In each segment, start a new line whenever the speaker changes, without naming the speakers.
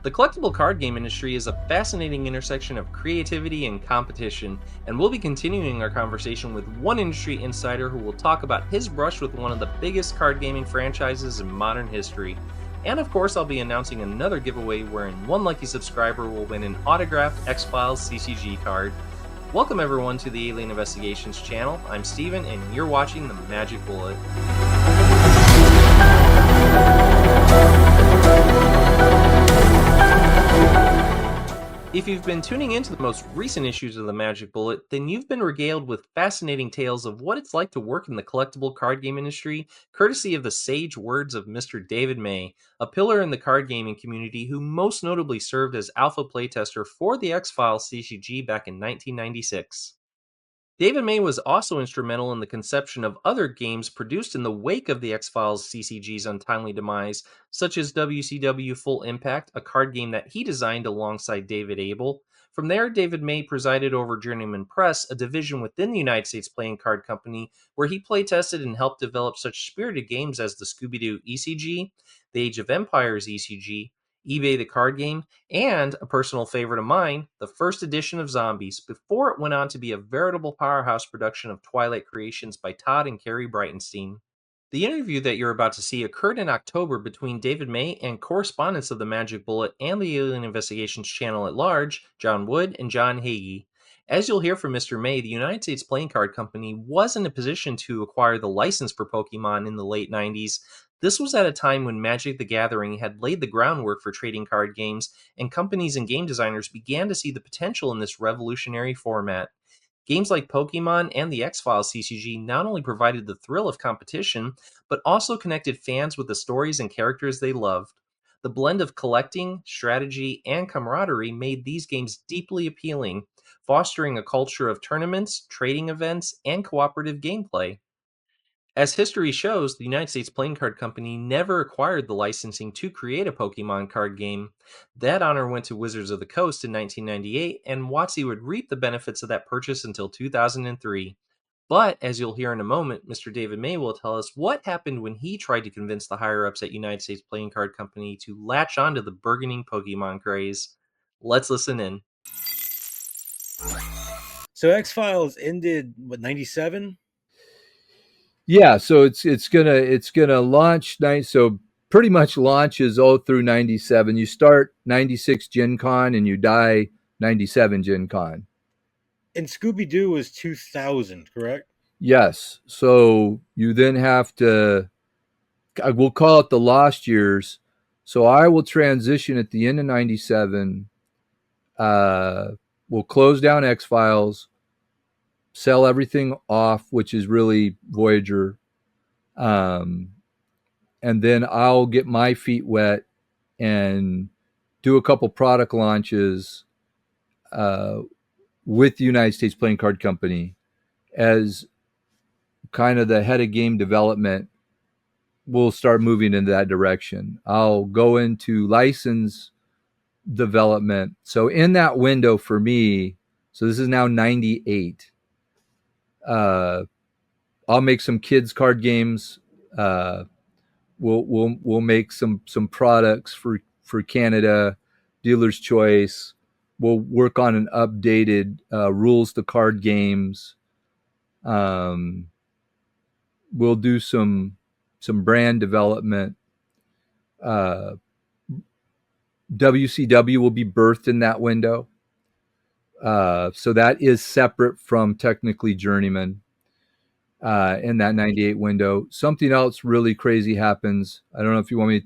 The collectible card game industry is a fascinating intersection of creativity and competition, and we'll be continuing our conversation with one industry insider who will talk about his brush with one of the biggest card gaming franchises in modern history. And of course, I'll be announcing another giveaway wherein one lucky subscriber will win an autographed X-Files CCG card. Welcome everyone to the Alien Investigations channel. I'm Steven, and you're watching The Magic Bullet. If you've been tuning into the most recent issues of the Magic Bullet, then you've been regaled with fascinating tales of what it's like to work in the collectible card game industry, courtesy of the sage words of Mr. David 𝐗, a pillar in the card gaming community who most notably served as alpha playtester for the X-Files CCG back in 1996. David 𝐗 was also instrumental in the conception of other games produced in the wake of the X-Files CCG's untimely demise, such as WCW Full Impact, a card game that he designed alongside David 𝐗. From there, David 𝐗 presided over Journeyman Press, a division within the United States Playing Card Company, where he playtested and helped develop such spirited games as the Scooby-Doo ECG, the Age of Empires ECG, eBay the card game, and, a personal favorite of mine, the first edition of Zombies, before it went on to be a veritable powerhouse production of Twilight creations by Todd and Carrie Breitenstein. The interview that you're about to see occurred in October between David 𝐗 and correspondents of the Magic Bullet and the Alien Investigations channel at large, John Wood and 𝐗-𝐅i𝐥e𝐬. As you'll hear from Mr. 𝐗, the United States Playing Card Company was in a position to acquire the license for Pokémon in the late 90s. This was at a time when Magic the Gathering had laid the groundwork for trading card games, and companies and game designers began to see the potential in this revolutionary format. Games like Pokémon and the X-Files CCG not only provided the thrill of competition, but also connected fans with the stories and characters they loved. The blend of collecting, strategy, and camaraderie made these games deeply appealing, fostering a culture of tournaments, trading events, and cooperative gameplay. As history shows, the United States Playing Card Company never acquired the licensing to create a Pokemon card game. That honor went to Wizards of the Coast in 1998, and WotC would reap the benefits of that purchase until 2003. But, as you'll hear in a moment, Mr. David 𝐗 will tell us what happened when he tried to convince the higher-ups at United States Playing Card Company to latch onto the burgeoning Pokemon craze. Let's listen in.
So X-Files ended, what, 97?
Yeah, so it's gonna launch nice. So pretty much launches all through 97. You start 96 GenCon and you die 97 GenCon.
And Scooby-Doo was 2000, correct?
Yes. So you then have to, we'll call it the lost years. So I will transition at the end of 97. We'll close down X-Files, sell everything off, which is really Voyager. And then I'll get my feet wet and do a couple product launches with the United States Playing Card Company as kind of the head of game development. We'll start moving in that direction. I'll go into license development. So in that window for me, so this is now 98. I'll make some kids card games. We'll make some products for Canada, Dealer's Choice. We'll work on an updated rules to card games. We'll do some brand development. WCW will be birthed in that window. So that is separate from technically Journeyman. In that 98 window. Something else really crazy happens. I don't know if you want me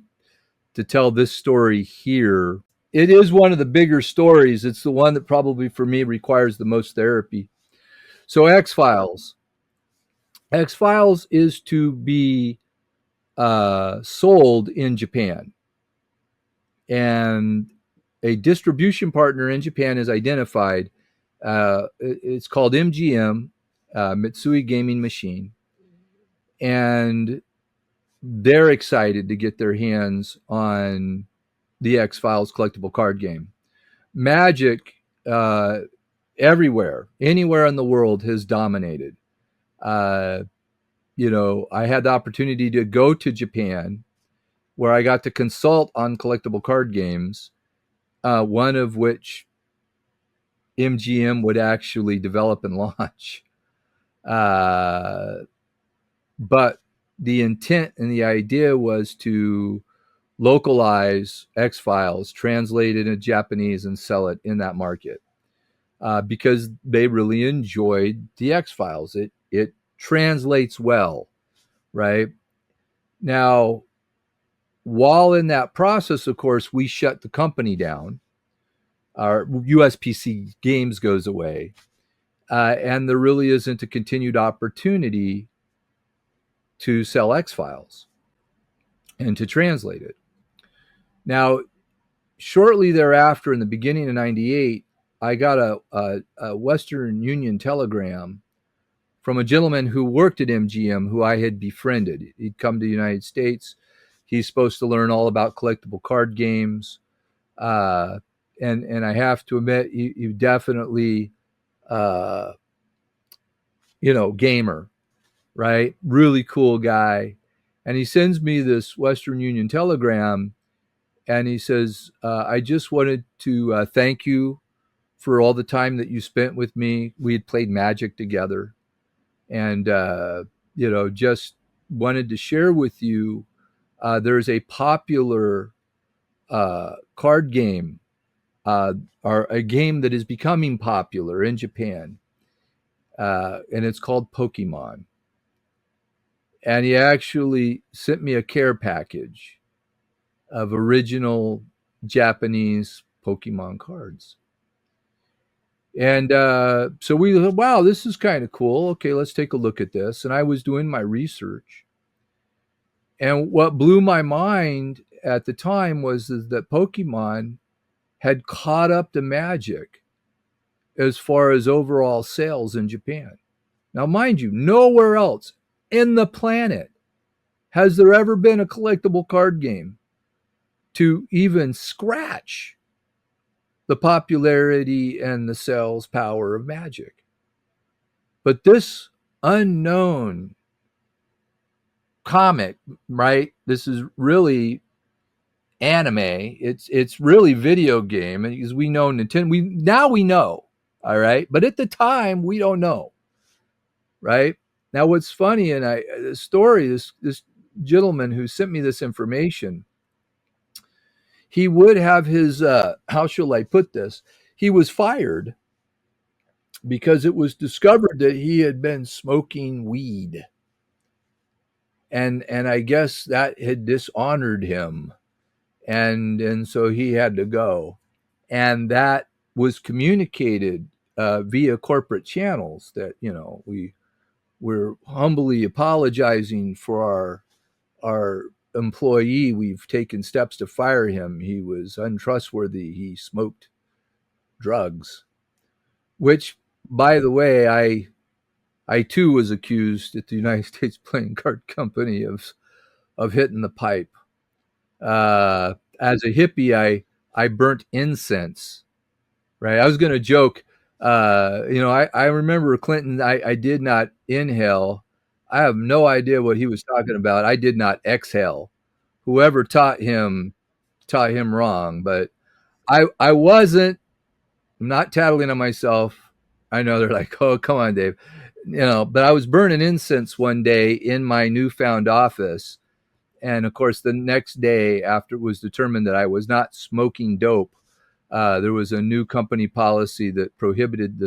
to tell this story here. It is one of the bigger stories. It's the one that probably for me requires the most therapy. So X-Files. X-Files is to be sold in Japan. And a distribution partner in Japan is identified. It's called MGM, Mitsui Gaming Machine, and they're excited to get their hands on the X-Files collectible card game. Magic everywhere, anywhere in the world has dominated. I had the opportunity to go to Japan where I got to consult on collectible card games one of which MGM would actually develop and launch. But the intent and the idea was to localize X-Files, translate it into Japanese, and sell it in that market. Because they really enjoyed the X-Files. It translates well, right? Now, while in that process, of course, we shut the company down. Our USPC Games goes away. And there really isn't a continued opportunity to sell X-Files and to translate it. Now, shortly thereafter, in the beginning of '98, I got a Western Union telegram from a gentleman who worked at MGM who I had befriended. He'd come to the United States. He's supposed to learn all about collectible card games. And I have to admit, he definitely, gamer, right? Really cool guy. And he sends me this Western Union telegram, and he says, I just wanted to thank you for all the time that you spent with me. We had played Magic together, and just wanted to share with you. There's a popular card game, or a game that is becoming popular in Japan, and it's called Pokemon. And he actually sent me a care package of original Japanese Pokemon cards. And so we thought, wow, this is kind of cool. Okay, let's take a look at this. And I was doing my research. And what blew my mind at the time was that Pokemon had caught up to Magic as far as overall sales in Japan. Now, mind you, nowhere else in the planet has there ever been a collectible card game to even scratch the popularity and the sales power of Magic. But this unknown comic, right? This is really anime. It's really video game, because we know Nintendo. We know, all right. But at the time, we don't know, right? Now, what's funny, and the story, this gentleman who sent me this information, he would have his how shall I put this? He was fired because it was discovered that he had been smoking weed. And I guess that had dishonored him. And so he had to go. And that was communicated via corporate channels that, we're humbly apologizing for our employee. We've taken steps to fire him. He was untrustworthy. He smoked drugs, which, by the way, I too was accused at the United States Playing Card Company of hitting the pipe. As a hippie, I burnt incense. Right, I was going to joke. I remember Clinton. I did not inhale. I have no idea what he was talking about. I did not exhale. Whoever taught him wrong. But I wasn't. I'm not tattling on myself. I know they're like, oh, come on, Dave. But I was burning incense one day in my newfound office. And of course, the next day after it was determined that I was not smoking dope, there was a new company policy that prohibited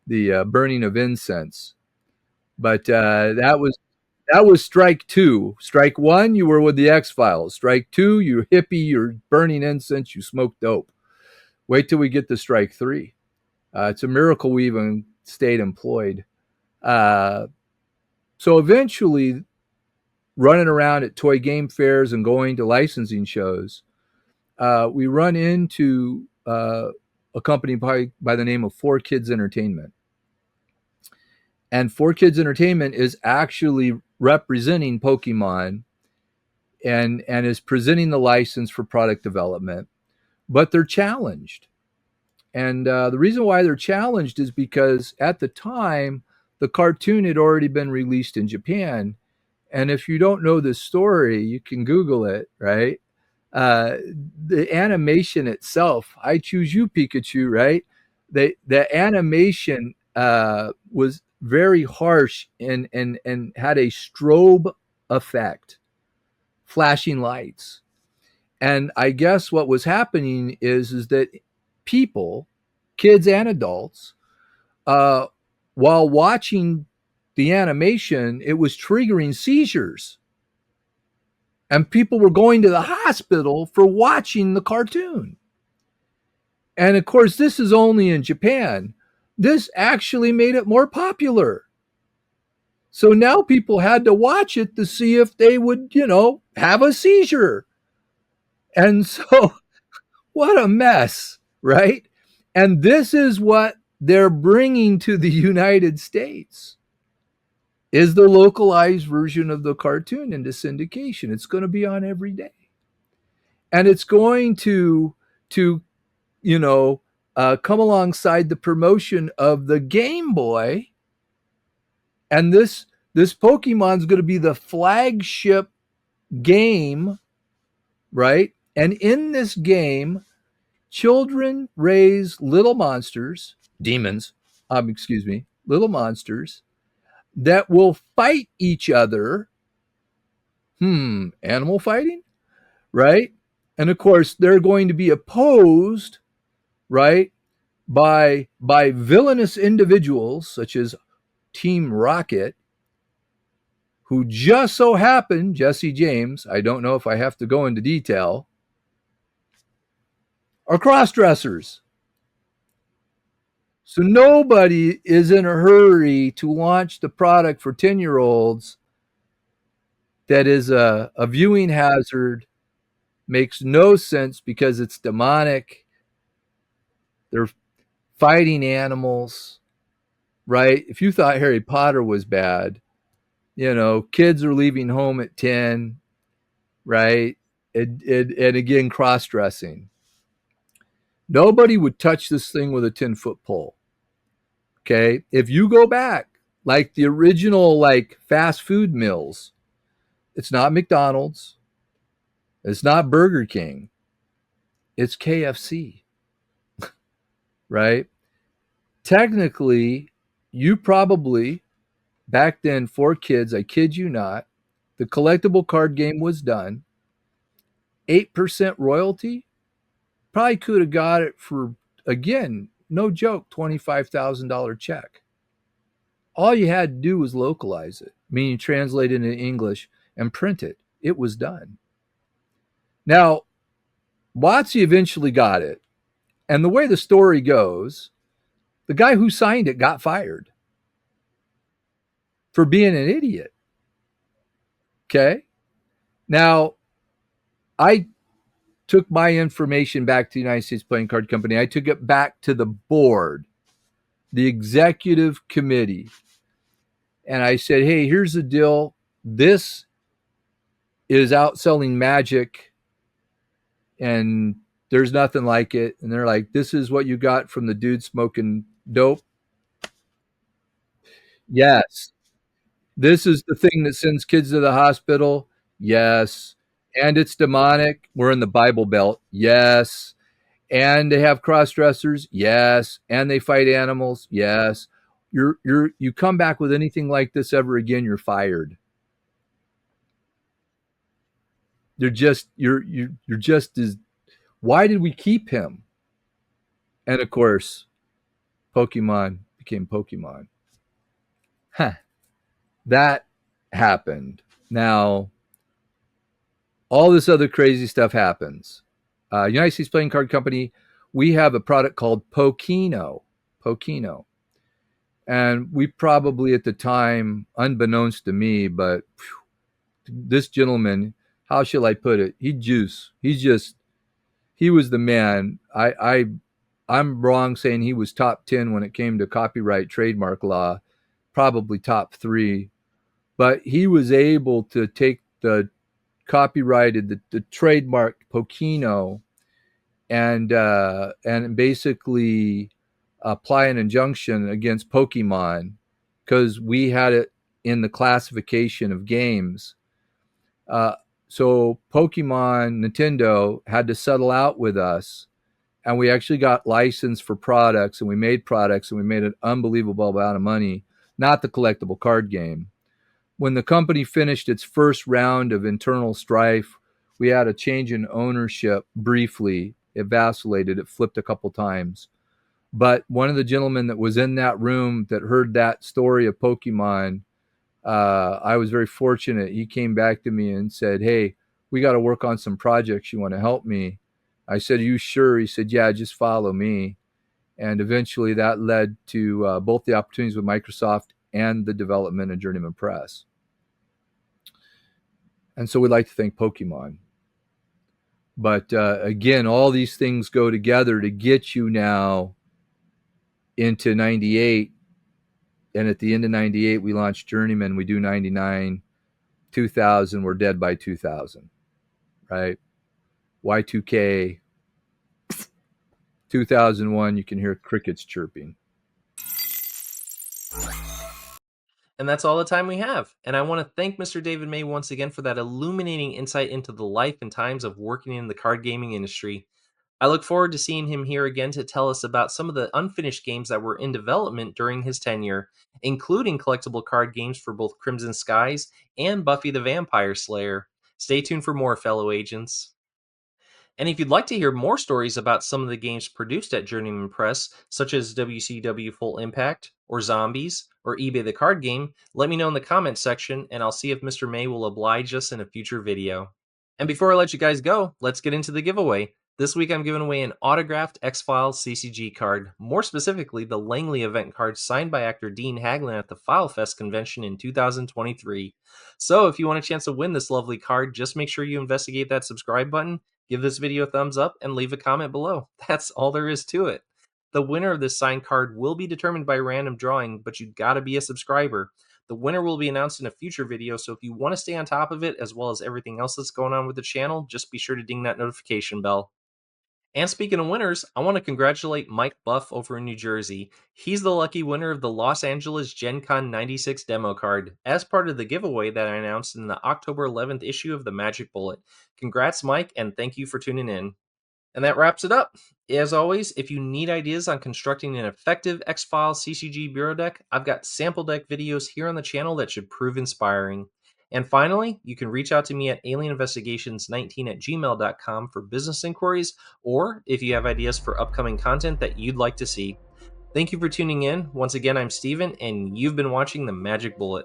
the burning of incense. But that was strike two. Strike one, you were with the X-Files. Strike two, you're hippie, you're burning incense, you smoke dope. Wait till we get to strike three. It's a miracle we even stayed employed. So eventually, running around at toy game fairs and going to licensing shows, we run into a company by the name of 4Kids Entertainment. And 4Kids Entertainment is actually representing Pokemon and is presenting the license for product development, but they're challenged. And the reason why they're challenged is because at the time, the cartoon had already been released in Japan. And if you don't know this story, you can Google it, right? uh, the animation itself, I choose you, Pikachu, right? The animation was very harsh and had a strobe effect, flashing lights. And I guess what was happening is that people, kids and adults, uh, while watching the animation, it was triggering seizures. And people were going to the hospital for watching the cartoon. And of course, this is only in Japan. This actually made it more popular. So now people had to watch it to see if they would, have a seizure. And so, what a mess, right? And this is what they're bringing to the United States is the localized version of the cartoon into syndication. It's going to be on every day. And it's going to come alongside the promotion of the Game Boy. And this Pokemon's going to be the flagship game, right? And in this game, children raise little monsters, demons, little monsters that will fight each other. Animal fighting, right? And of course, they're going to be opposed, right, by villainous individuals such as Team Rocket, who just so happen, Jesse James, I don't know if I have to go into detail, are cross-dressers. So nobody is in a hurry to launch the product for 10-year-olds that is a viewing hazard, makes no sense because it's demonic. They're fighting animals, right? If you thought Harry Potter was bad, kids are leaving home at 10, right? And again, cross-dressing. Nobody would touch this thing with a 10-foot pole. Okay? If you go back, like the original fast food meals, it's not McDonald's, it's not Burger King, it's KFC, right? Technically, you probably, back then for kids, I kid you not, the collectible card game was done. 8% royalty, probably could have got it for, again, no joke, $25,000 check. All you had to do was localize it, meaning translate it into English and print it. It was done. Now, WotC eventually got it. And the way the story goes, the guy who signed it got fired for being an idiot. Okay? Now, I took my information back to the United States Playing Card Company. I took it back to the board, the executive committee. And I said, hey, here's the deal. This is outselling Magic, and there's nothing like it. And they're like, this is what you got from the dude smoking dope? Yes. This is the thing that sends kids to the hospital? Yes. And it's demonic. We're in the Bible Belt. Yes. And they have cross-dressers? Yes. And they fight animals? Yes. You come back with anything like this ever again, you're fired. You're just as, why did we keep him? And of course, Pokemon became Pokemon. Huh. That happened. Now, all this other crazy stuff happens. United States Playing Card Company, we have a product called Pokeno. And we probably at the time, unbeknownst to me, but this gentleman, how shall I put it? He was the man. I'm wrong saying he was top 10 when it came to copyright trademark law, probably top 3. But he was able to take the copyrighted, the trademarked Pokeno and basically apply an injunction against Pokemon because we had it in the classification of games. So Pokemon, Nintendo had to settle out with us, and we actually got licensed for products, and we made products, and we made an unbelievable amount of money. Not the collectible card game. When the company finished its first round of internal strife, we had a change in ownership briefly. It vacillated, it flipped a couple times. But one of the gentlemen that was in that room that heard that story of Pokemon, I was very fortunate. He came back to me and said, "Hey, we got to work on some projects. You want to help me?" I said, "Are you sure?" He said, "Yeah, just follow me." And eventually that led to both the opportunities with Microsoft and the development of Journeyman Press. And so we'd like to thank Pokemon. But again, all these things go together to get you now into 98. And at the end of 98, we launched Journeyman. We do 99, 2000, we're dead by 2000, right? Y2K, 2001, you can hear crickets chirping.
And that's all the time we have. And I want to thank Mr. David May once again for that illuminating insight into the life and times of working in the card gaming industry. I look forward to seeing him here again to tell us about some of the unfinished games that were in development during his tenure, including collectible card games for both Crimson Skies and Buffy the Vampire Slayer. Stay tuned for more, fellow agents. And if you'd like to hear more stories about some of the games produced at Journeyman Press, such as WCW Full Impact, or Zombies, or eBay the Card Game, let me know in the comments section, and I'll see if Mr. May will oblige us in a future video. And before I let you guys go, let's get into the giveaway. This week I'm giving away an autographed X-Files CCG card, more specifically the Langley event card signed by actor Dean Haglund at the FileFest convention in 2023. So if you want a chance to win this lovely card, just make sure you investigate that subscribe button, give this video a thumbs up, and leave a comment below. That's all there is to it. The winner of this signed card will be determined by random drawing, but you gotta be a subscriber. The winner will be announced in a future video, so if you want to stay on top of it, as well as everything else that's going on with the channel, just be sure to ding that notification bell. And speaking of winners, I want to congratulate Mike Buff over in New Jersey. He's the lucky winner of the Los Angeles GenCon 96 demo card, as part of the giveaway that I announced in the October 11th issue of the Magic Bullet. Congrats, Mike, and thank you for tuning in. And that wraps it up. As always, if you need ideas on constructing an effective X-Files CCG Bureau deck, I've got sample deck videos here on the channel that should prove inspiring. And finally, you can reach out to me at alieninvestigations19@gmail.com for business inquiries, or if you have ideas for upcoming content that you'd like to see. Thank you for tuning in. Once again, I'm Steven, and you've been watching The Magic Bullet.